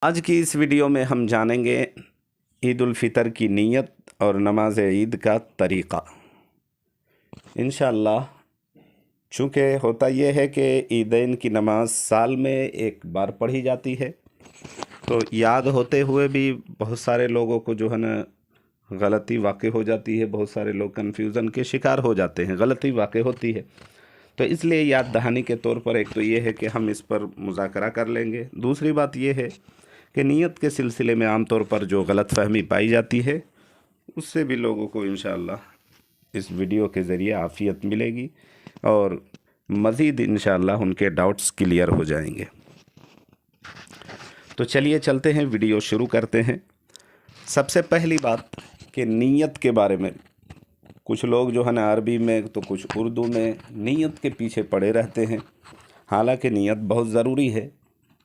آج کی اس ویڈیو میں ہم جانیں گے عید الفطر کی نیت اور نماز عید کا طریقہ انشاءاللہ۔ چونکہ ہوتا یہ ہے کہ عیدین کی نماز سال میں ایک بار پڑھی جاتی ہے، تو یاد ہوتے ہوئے بھی بہت سارے لوگوں کو جو ہے نا غلطی واقع ہو جاتی ہے، بہت سارے لوگ کنفیوژن کے شکار ہو جاتے ہیں، غلطی واقع ہوتی ہے۔ تو اس لیے یاد دہانی کے طور پر ایک تو یہ ہے کہ ہم اس پر مذاکرہ کر لیں گے۔ دوسری بات یہ ہے کہ نیت کے سلسلے میں عام طور پر جو غلط فہمی پائی جاتی ہے، اس سے بھی لوگوں کو انشاءاللہ اس ویڈیو کے ذریعے عافیت ملے گی اور مزید انشاءاللہ ان کے ڈاؤٹس کلیئر ہو جائیں گے۔ تو چلیے چلتے ہیں، ویڈیو شروع کرتے ہیں۔ سب سے پہلی بات کہ نیت کے بارے میں کچھ لوگ جو ہے نا عربی میں تو کچھ اردو میں نیت کے پیچھے پڑے رہتے ہیں، حالانکہ نیت بہت ضروری ہے۔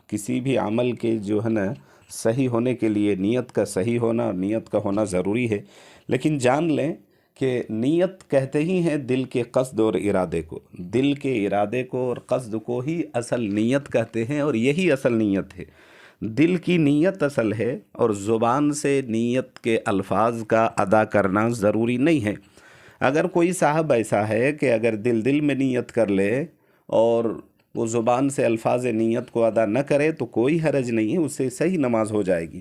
کسی بھی عمل کے جو ہے نا صحیح ہونے کے لیے نیت کا صحیح ہونا اور نیت کا ہونا ضروری ہے، لیکن جان لیں کہ نیت کہتے ہی ہیں دل کے قصد اور ارادے کو، دل کے ارادے کو اور قصد کو ہی اصل نیت کہتے ہیں، اور یہی اصل نیت ہے۔ دل کی نیت اصل ہے، اور زبان سے نیت کے الفاظ کا ادا کرنا ضروری نہیں ہے۔ اگر کوئی صاحب ایسا ہے کہ اگر دل میں نیت کر لے اور وہ زبان سے الفاظ نیت کو ادا نہ کرے تو کوئی حرج نہیں ہے، اس سے صحیح نماز ہو جائے گی۔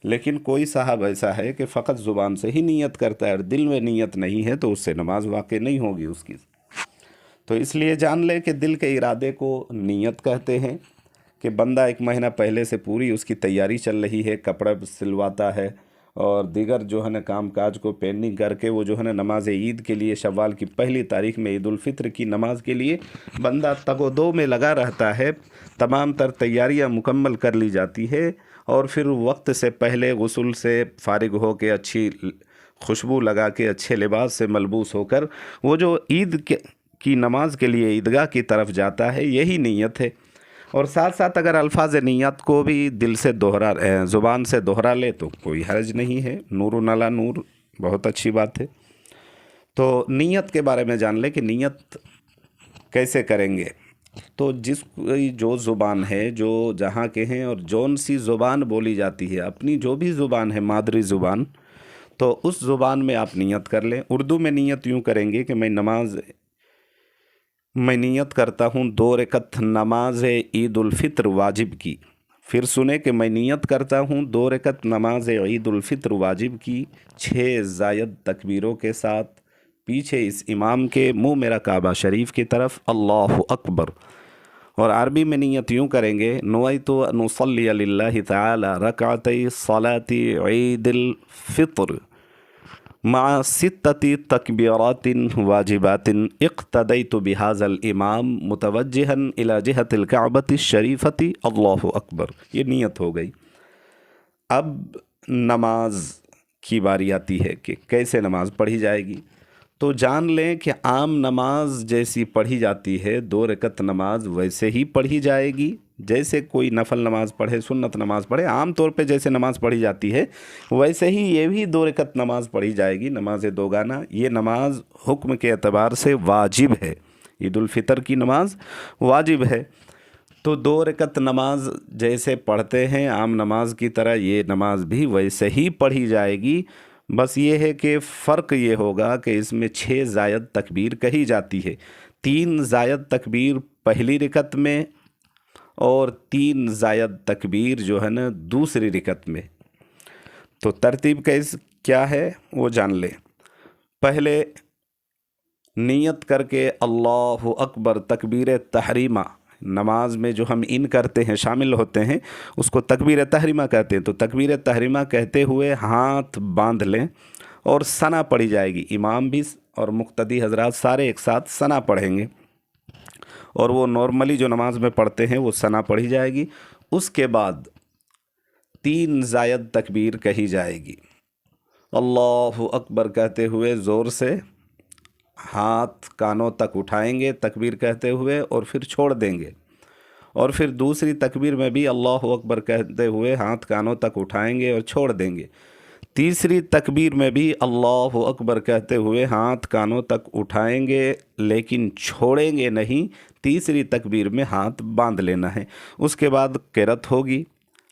لیکن کوئی صاحب ایسا ہے کہ فقط زبان سے ہی نیت کرتا ہے اور دل میں نیت نہیں ہے، تو اس سے نماز واقع نہیں ہوگی اس کی۔ تو اس لیے جان لے کہ دل کے ارادے کو نیت کہتے ہیں، کہ بندہ ایک مہینہ پہلے سے پوری اس کی تیاری چل رہی ہے، کپڑا سلواتا ہے اور دیگر جو ہے نا کام کاج کو پینڈنگ کر کے وہ جو ہے نا نماز عید کے لیے شوال کی پہلی تاریخ میں عید الفطر کی نماز کے لیے بندہ تگ و دو میں لگا رہتا ہے۔ تمام تر تیاریاں مکمل کر لی جاتی ہے، اور پھر وقت سے پہلے غسل سے فارغ ہو کے اچھی خوشبو لگا کے اچھے لباس سے ملبوس ہو کر وہ جو عید کی نماز کے لیے عیدگاہ کی طرف جاتا ہے، یہی نیت ہے۔ اور ساتھ ساتھ اگر الفاظ نیت کو بھی دل سے زبان سے دوہرا لے تو کوئی حرج نہیں ہے، نور نلا نور، بہت اچھی بات ہے۔ تو نیت کے بارے میں جان لے کہ نیت کیسے کریں گے۔ تو جو زبان ہے، جو جہاں کے ہیں اور جون سی زبان بولی جاتی ہے، اپنی جو بھی زبان ہے مادری زبان، تو اس زبان میں آپ نیت کر لیں۔ اردو میں نیت یوں کریں گے کہ میں نیت کرتا ہوں 2 رکعت نماز عید الفطر واجب کی۔ پھر سنیں کہ میں نیت کرتا ہوں 2 رکعت نماز عید الفطر واجب کی 6 زائد تکبیروں کے ساتھ، پیچھے اس امام کے منہ میرا کعبہ شریف کی طرف، اللہ اکبر۔ اور عربی میں نیت یوں کریں گے، نویت ان اصلی للہ تعالی رکعتی صلاۃ عید الفطر مع 6 تکبیرات واجبات اقتدیت بهذا الامام متوجہا الى جہت الکعبۃ الشریفۃ، اللہ اکبر۔ یہ نیت ہو گئی۔ اب نماز کی باری آتی ہے کہ کیسے نماز پڑھی جائے گی۔ تو جان لیں کہ عام نماز جیسی پڑھی جاتی ہے، 2 رکعت نماز ویسے ہی پڑھی جائے گی جیسے کوئی نفل نماز پڑھے، سنت نماز پڑھے، عام طور پہ جیسے نماز پڑھی جاتی ہے ویسے ہی یہ بھی 2 رکعت نماز پڑھی جائے گی، نماز دوگانہ۔ یہ نماز حکم کے اعتبار سے واجب ہے، عید الفطر کی نماز واجب ہے۔ تو 2 رکعت نماز جیسے پڑھتے ہیں عام نماز کی طرح، یہ نماز بھی ویسے ہی پڑھی جائے گی۔ بس یہ ہے کہ فرق یہ ہوگا کہ اس میں 6 زائد تکبیر کہی جاتی ہے، 3 زائد تکبیر پہلی رکعت میں اور 3 زائد تکبیر جو ہے نا دوسری رکعت میں۔ تو ترتیب کیا ہے وہ جان لیں۔ پہلے نیت کر کے اللہ اکبر، تکبیر تحریمہ، نماز میں جو ہم ان کرتے ہیں، شامل ہوتے ہیں، اس کو تکبیر تحریمہ کہتے ہیں۔ تو تکبیر تحریمہ کہتے ہوئے ہاتھ باندھ لیں اور ثنا پڑھی جائے گی، امام بھی اور مقتدی حضرات سارے ایک ساتھ ثنا پڑھیں گے، اور وہ نارملی جو نماز میں پڑھتے ہیں وہ ثنا پڑھی جائے گی۔ اس کے بعد 3 زائد تکبیر کہی جائے گی، اللہ اکبر کہتے ہوئے زور سے ہاتھ کانوں تک اٹھائیں گے تکبیر کہتے ہوئے، اور پھر چھوڑ دیں گے، اور پھر دوسری تکبیر میں بھی اللہ اکبر کہتے ہوئے ہاتھ کانوں تک اٹھائیں گے اور چھوڑ دیں گے۔ تیسری تکبیر میں بھی اللہ اکبر کہتے ہوئے ہاتھ کانوں تک اٹھائیں گے لیکن چھوڑیں گے نہیں، تیسری تکبیر میں ہاتھ باندھ لینا ہے۔ اس کے بعد قرات ہوگی،